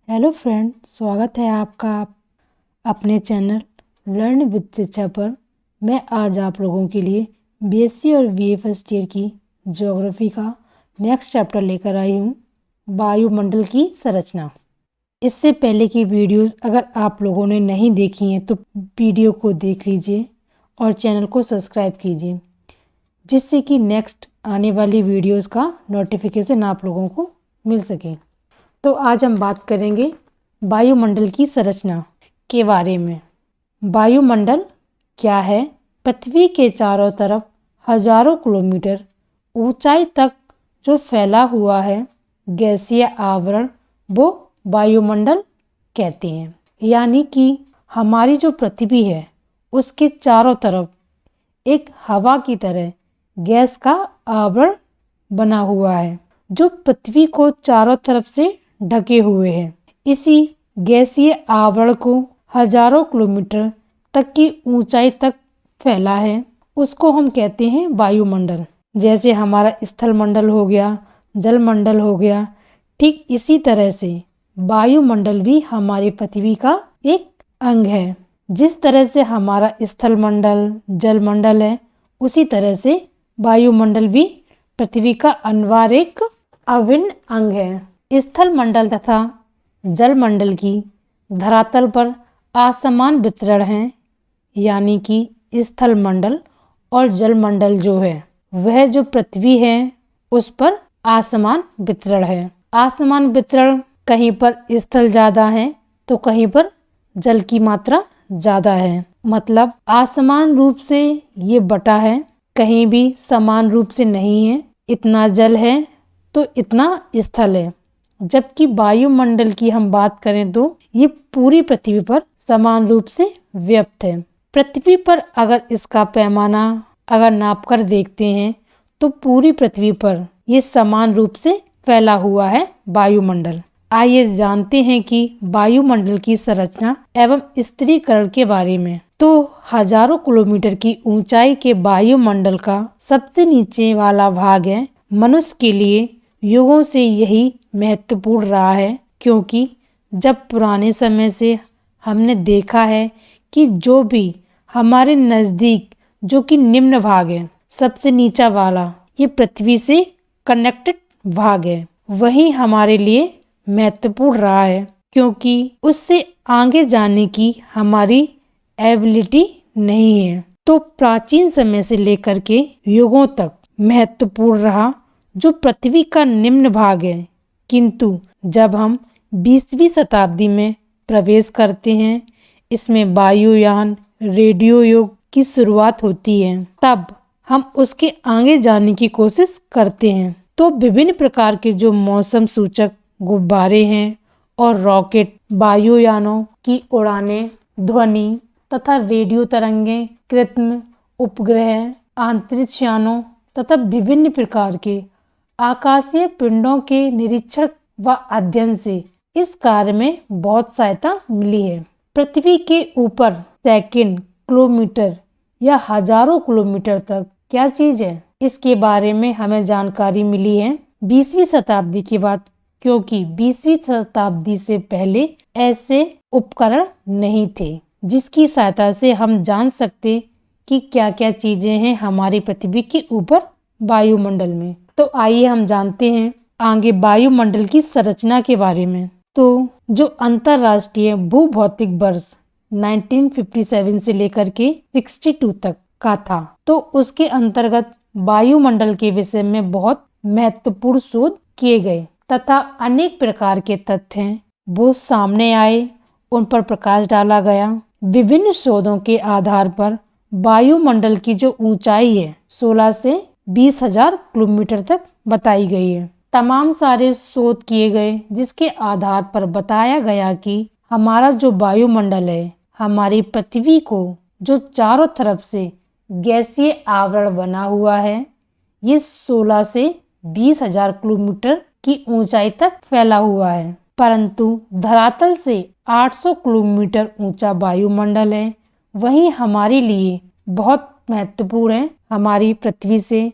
Hello friend, स्वागत है आपका अपने चैनल लर्न विद शिक्षा पर। मैं आज आप लोगों के लिए बीएससी और बीए फर्स्ट ईयर की ज्योग्राफी का नेक्स्ट चैप्टर लेकर आई हूँ, वायुमंडल की संरचना। इससे पहले की वीडियोस अगर आप लोगों ने नहीं देखी हैं तो वीडियो को देख लीजिए और चैनल को सब्सक्राइब कीजिए, जिससे कि नेक्स्ट आने वाली वीडियोस का नोटिफिकेशन आप लोगों को मिल सके। तो आज हम बात करेंगे वायुमंडल की संरचना के बारे में। वायुमंडल क्या है? पृथ्वी के चारों तरफ हजारों किलोमीटर ऊंचाई तक जो फैला हुआ है गैसीय आवरण, वो वायुमंडल कहते हैं। यानी कि हमारी जो पृथ्वी है उसके चारों तरफ एक हवा की तरह गैस का आवरण बना हुआ है, जो पृथ्वी को चारों तरफ से ढके हुए हैं। इसी गैसीय आवरण को हजारों किलोमीटर तक की ऊंचाई तक फैला है, उसको हम कहते हैं वायुमंडल। जैसे हमारा स्थलमंडल हो गया, जलमंडल हो गया, ठीक इसी तरह से वायुमंडल भी हमारी पृथ्वी का एक अंग है। जिस तरह से हमारा स्थलमंडल, जलमंडल है, उसी तरह से वायुमंडल भी पृथ्वी का अनिवार्य एक अभिन्न अंग है। स्थलमंडल तथा जलमंडल की धरातल पर असमान वितरण है, यानी कि स्थलमंडल और जलमंडल जो है वह जो पृथ्वी है उस पर असमान वितरण है। असमान वितरण, कहीं पर स्थल ज्यादा है तो कहीं पर जल की मात्रा ज्यादा है। मतलब असमान रूप से ये बटा है, कहीं भी समान रूप से नहीं है। इतना जल है तो इतना स्थल है। जबकि वायुमंडल की हम बात करें तो ये पूरी पृथ्वी पर समान रूप से व्याप्त है। पृथ्वी पर अगर इसका पैमाना अगर नापकर देखते हैं तो पूरी पृथ्वी पर ये समान रूप से फैला हुआ है वायुमंडल। आइए जानते हैं कि वायुमंडल की संरचना एवं स्थिरीकरण के बारे में। तो हजारों किलोमीटर की ऊंचाई के वायुमंडल का सबसे नीचे वाला भाग है। मनुष्य के लिए युगों से यही महत्वपूर्ण रहा है, क्योंकि जब पुराने समय से हमने देखा है कि जो भी हमारे नजदीक जो कि निम्न भाग है, सबसे नीचा वाला, ये पृथ्वी से कनेक्टेड भाग है, वही हमारे लिए महत्वपूर्ण रहा है, क्योंकि उससे आगे जाने की हमारी एबिलिटी नहीं है। तो प्राचीन समय से लेकर के युगों तक महत्वपूर्ण रहा जो पृथ्वी का निम्न भाग है। किंतु जब हम 20वीं शताब्दी में प्रवेश करते हैं, इसमें वायुयान, रेडियो युग की शुरुआत होती है, तब हम उसके आगे जाने की कोशिश करते हैं। तो विभिन्न प्रकार के जो मौसम सूचक गुब्बारे हैं और रॉकेट, वायुयानों की उड़ानें, ध्वनि तथा रेडियो तरंगें, कृत्रिम उपग्रह, अंतरिक्ष यानों तथा विभिन्न प्रकार के आकाशीय पिंडों के निरीक्षण व अध्ययन से इस कार्य में बहुत सहायता मिली है। पृथ्वी के ऊपर सेकंड, किलोमीटर या हजारों किलोमीटर तक क्या चीज है, इसके बारे में हमें जानकारी मिली है 20वीं शताब्दी के बाद, क्योंकि 20वीं शताब्दी से पहले ऐसे उपकरण नहीं थे जिसकी सहायता से हम जान सकते कि क्या क्या चीजें हैं हमारी पृथ्वी के ऊपर वायुमंडल में। तो आइए हम जानते हैं आगे वायुमंडल की संरचना के बारे में। तो जो अंतरराष्ट्रीय भूभौतिक वर्ष 1957 से लेकर के 62 तक का था, तो उसके अंतर्गत वायुमंडल के विषय में बहुत महत्वपूर्ण शोध किए गए तथा अनेक प्रकार के तथ्य हैं वो सामने आए, उन पर प्रकाश डाला गया। विभिन्न शोधों के आधार पर वायुमंडल की जो ऊंचाई है 16 से 20,000 किलोमीटर तक बताई गई है। तमाम सारे शोध किए गए जिसके आधार पर बताया गया कि हमारा जो वायुमंडल है, हमारी पृथ्वी को जो चारों तरफ से गैसीय आवरण बना हुआ है, ये 16 से 20,000 किलोमीटर की ऊंचाई तक फैला हुआ है। परंतु धरातल से 800 किलोमीटर ऊंचा वायुमंडल है, वही हमारे लिए बहुत महत्वपूर्ण है। हमारी पृथ्वी से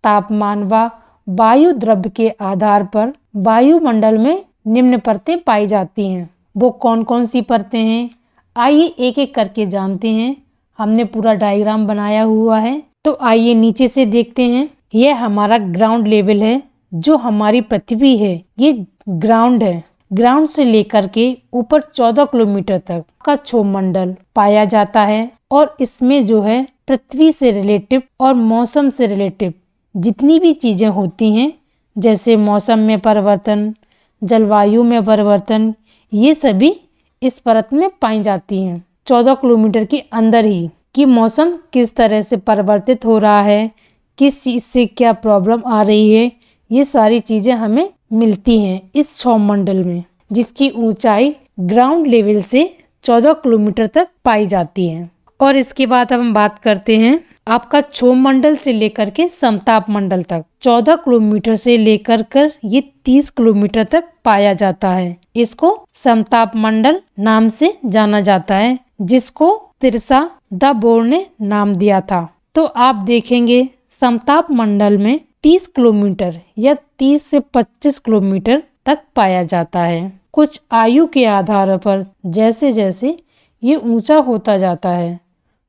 तापमान व वायु द्रव्य के आधार पर वायुमंडल में निम्न परतें पाई जाती हैं। वो कौन कौन सी परतें हैं, आइए एक एक करके जानते हैं। हमने पूरा डायग्राम बनाया हुआ है, तो आइए नीचे से देखते हैं। यह हमारा ग्राउंड लेवल है, जो हमारी पृथ्वी है ये ग्राउंड है। ग्राउंड से लेकर के ऊपर 14 किलोमीटर तक का क्षोभमंडल पाया जाता है, और इसमें जो है पृथ्वी से रिलेटिव और मौसम से रिलेटिव जितनी भी चीजें होती हैं, जैसे मौसम में परिवर्तन, जलवायु में परिवर्तन, ये सभी इस परत में पाई जाती हैं। 14 किलोमीटर के अंदर ही कि मौसम किस तरह से परिवर्तित हो रहा है, किस चीज से क्या प्रॉब्लम आ रही है, ये सारी चीजें हमें मिलती हैं इस क्षोभमंडल में, जिसकी ऊंचाई ग्राउंड लेवल से 14 किलोमीटर तक पाई जाती है। और इसके बाद हम बात करते हैं आपका क्षोभमंडल से लेकर के समताप मंडल तक 14 किलोमीटर से लेकर कर ये 30 किलोमीटर तक पाया जाता है। इसको समताप मंडल नाम से जाना जाता है, जिसको तिरसा द बोर ने नाम दिया था। तो आप देखेंगे समताप मंडल में 30 किलोमीटर या 30 से 25 किलोमीटर तक पाया जाता है। कुछ आयु के आधार पर जैसे जैसे ये ऊंचा होता जाता है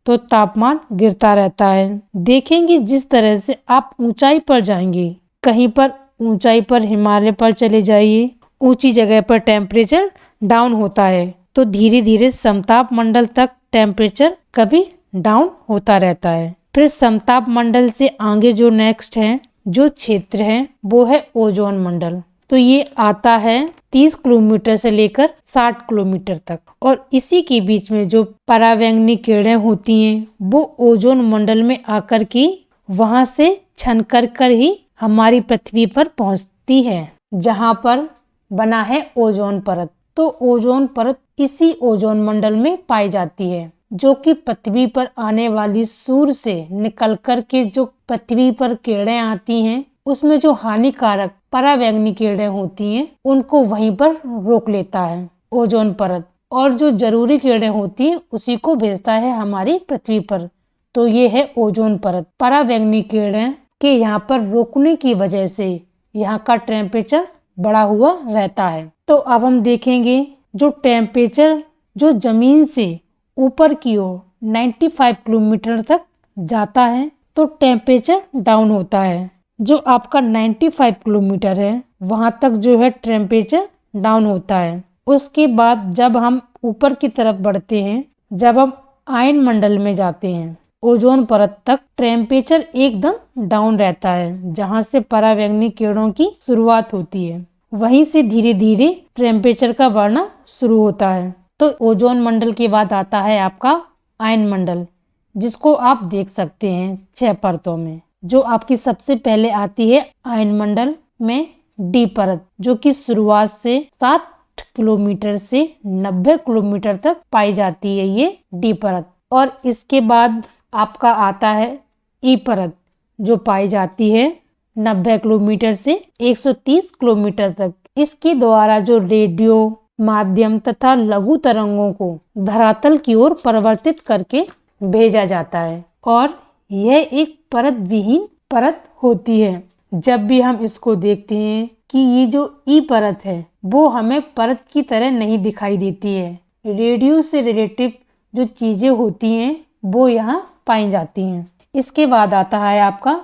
तो तापमान गिरता रहता है। देखेंगे जिस तरह से आप ऊंचाई पर जाएंगे, कहीं पर ऊंचाई पर हिमालय पर चले जाइए, ऊंची जगह पर टेम्परेचर डाउन होता है, तो धीरे धीरे समताप मंडल तक टेम्परेचर कभी डाउन होता रहता है। फिर समताप मंडल से आगे जो नेक्स्ट है जो क्षेत्र है वो है ओजोन मंडल। तो ये आता है 30 किलोमीटर से लेकर 60 किलोमीटर तक, और इसी के बीच में जो परावैंगनी किरणें होती हैं वो ओजोन मंडल में आकर के वहां से छन कर ही हमारी पृथ्वी पर पहुंचती है, जहां पर बना है ओजोन परत। तो ओजोन परत इसी ओजोन मंडल में पाई जाती है, जो कि पृथ्वी पर आने वाली सूर्य से निकल कर के जो पृथ्वी पर किरणें आती हैं, उसमें जो हानिकारक परावैंगनी किरणें होती हैं उनको वहीं पर रोक लेता है ओजोन परत, और जो जरूरी किरणें होती हैं उसी को भेजता है हमारी पृथ्वी पर। तो ये है ओजोन परत। परावैंगनी किरणें के यहाँ पर रोकने की वजह से यहाँ का टेम्परेचर बढ़ा हुआ रहता है। तो अब हम देखेंगे जो टेम्परेचर जो जमीन से ऊपर की ओर 95 किलोमीटर तक जाता है तो टेम्परेचर डाउन होता है। जो आपका 95 किलोमीटर है वहां तक जो है टेम्परेचर डाउन होता है। उसके बाद जब हम ऊपर की तरफ बढ़ते हैं, जब हम आयन मंडल में जाते हैं, ओजोन परत तक टेम्परेचर एकदम डाउन रहता है, जहां से परावैंगनी किरणों की शुरुआत होती है। वहीं से धीरे धीरे टेम्परेचर का बढ़ना शुरू होता है। तो ओजोन मंडल के बाद आता है आपका आयन मंडल, जिसको आप देख सकते हैं 6 परतों में। जो आपकी सबसे पहले आती है आयन मंडल में डी परत, जो कि शुरुआत से 60 किलोमीटर से 90 किलोमीटर तक पाई जाती है ये डी परत। और इसके बाद आपका आता है ई परत, जो पाई जाती है 90 किलोमीटर से 130 किलोमीटर तक। इसके द्वारा जो रेडियो माध्यम तथा लघु तरंगों को धरातल की ओर परिवर्तित करके भेजा जाता है, और यह एक परत विहीन परत होती है। जब भी हम इसको देखते हैं कि ये जो ई परत है वो हमें परत की तरह नहीं दिखाई देती है। रेडियो से रिलेटिव जो चीजें होती हैं वो यहाँ पाई जाती हैं। इसके बाद आता है आपका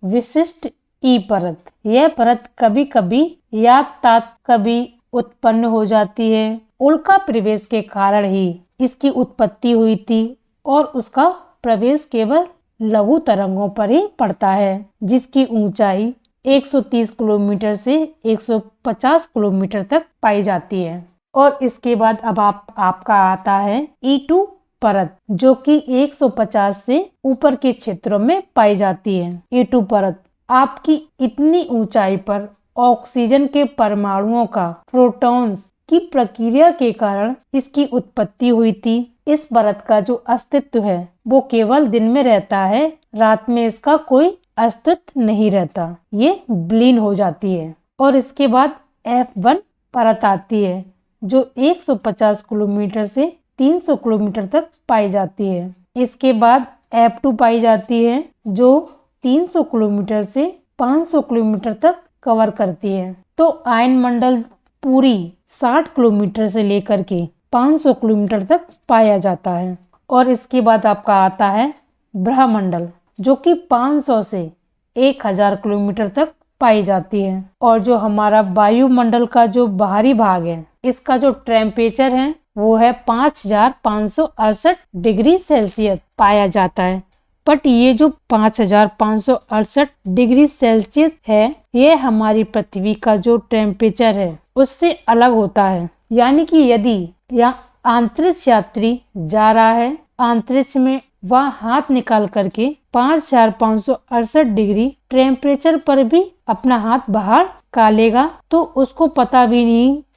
विशिष्ट ई परत। यह परत कभी कभी या कभी उत्पन्न हो जाती है। उल्का प्रवेश के कारण ही इसकी उत्पत्ति हुई थी, और उसका प्रवेश केवल लघु तरंगों पर ही पड़ता है, जिसकी ऊंचाई 130 किलोमीटर से 150 किलोमीटर तक पाई जाती है। और इसके बाद अब आपका आता है E2 परत, जो कि 150 से ऊपर के क्षेत्रों में पाई जाती है। E2 परत आपकी इतनी ऊंचाई पर ऑक्सीजन के परमाणुओं का प्रोटॉन्स की प्रक्रिया के कारण इसकी उत्पत्ति हुई थी। इस परत का जो अस्तित्व है वो केवल दिन में रहता है, रात में इसका कोई अस्तित्व नहीं रहता, ये विलीन हो जाती है। और इसके बाद F1 परत आती है, जो 150 किलोमीटर से 300 किलोमीटर तक पाई जाती है। इसके बाद F2 पाई जाती है, जो 300 किलोमीटर से 500 किलोमीटर तक कवर करती है। तो आयन मंडल पूरी 60 किलोमीटर से लेकर के 500 किलोमीटर तक पाया जाता है। और इसके बाद आपका आता है ब्रह्मंडल, जो कि 500 से 1000 किलोमीटर तक पाई जाती है। और जो हमारा वायुमंडल का जो बाहरी भाग है, इसका जो टेम्परेचर है वो है 5568 डिग्री सेल्सियस पाया जाता है। बट ये जो 5568 डिग्री सेल्सियस है, ये हमारी पृथ्वी का जो टेम्परेचर है उससे अलग होता है। यानी कि यदि यहाँ अंतरिक्ष यात्री जा रहा है, अंतरिक्ष में वह हाथ निकाल करके 5568 डिग्री टेम्परेचर पर भी अपना हाथ बाहर निकालेगा तो उसको पता भी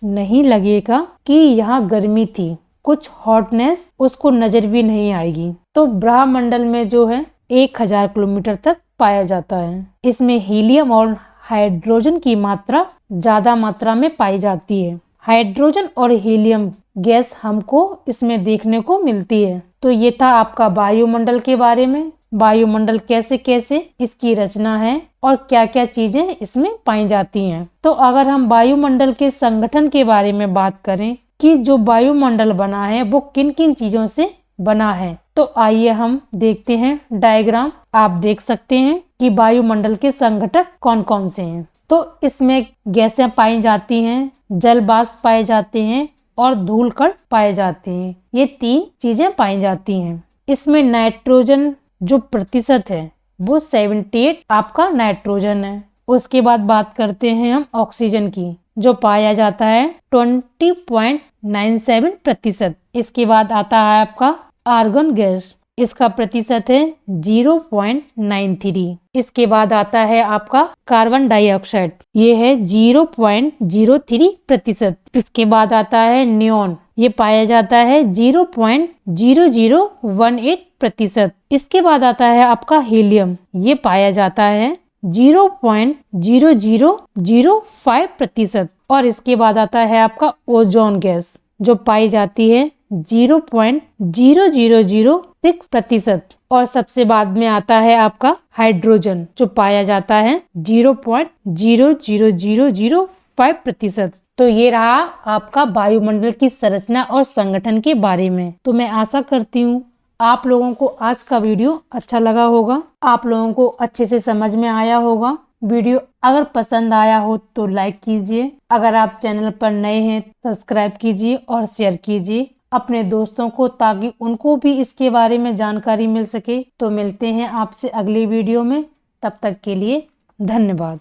नहीं लगेगा कि यहाँ गर्मी थी, कुछ हॉटनेस उसको नजर भी नहीं आएगी। तो ब्रह्मंडल में जो है 1000 किलोमीटर तक पाया जाता है। इसमें हीलियम और हाइड्रोजन की मात्रा ज्यादा मात्रा में पाई जाती है। हाइड्रोजन और हीलियम गैस हमको इसमें देखने को मिलती है। तो ये था आपका वायुमंडल के बारे में। वायुमंडल कैसे कैसे इसकी रचना है और क्या क्या चीजें इसमें पाई जाती हैं। तो अगर हम वायुमंडल के संगठन के बारे में बात करें कि जो वायुमंडल बना है वो किन किन चीजों से बना है, तो आइए हम देखते हैं डायग्राम। आप देख सकते हैं कि वायुमंडल के संघटक कौन कौन से हैं। तो इसमें गैसें पाई जाती हैं, जल वाष्प पाए जाते हैं और धूल कण पाए जाते हैं। ये 3 चीजें पाई जाती हैं। इसमें नाइट्रोजन जो प्रतिशत है वो 78 आपका नाइट्रोजन है। उसके बाद बात करते हैं हम ऑक्सीजन की, जो पाया जाता है 20.97%। इसके बाद आता है आपका आर्गन गैस, इसका प्रतिशत है 0.93। इसके बाद आता है आपका कार्बन डाइऑक्साइड, ये है 0.03%। इसके बाद आता है नियॉन, ये पाया जाता है 0.0018%। इसके बाद आता है आपका हीलियम, ये पाया जाता है 0.0005%। और इसके बाद आता है आपका ओजोन गैस, जो पाई जाती है 0.0006%। और सबसे बाद में आता है आपका हाइड्रोजन, जो पाया जाता है 0.00005%। तो ये रहा आपका वायुमंडल की संरचना और संगठन के बारे में। तो मैं आशा करती हूँ आप लोगों को आज का वीडियो अच्छा लगा होगा, आप लोगों को अच्छे से समझ में आया होगा। वीडियो अगर पसंद आया हो तो लाइक कीजिए, अगर आप चैनल पर नए हैं सब्सक्राइब कीजिए और शेयर कीजिए अपने दोस्तों को, ताकि उनको भी इसके बारे में जानकारी मिल सके। तो मिलते हैं आपसे अगली वीडियो में, तब तक के लिए धन्यवाद।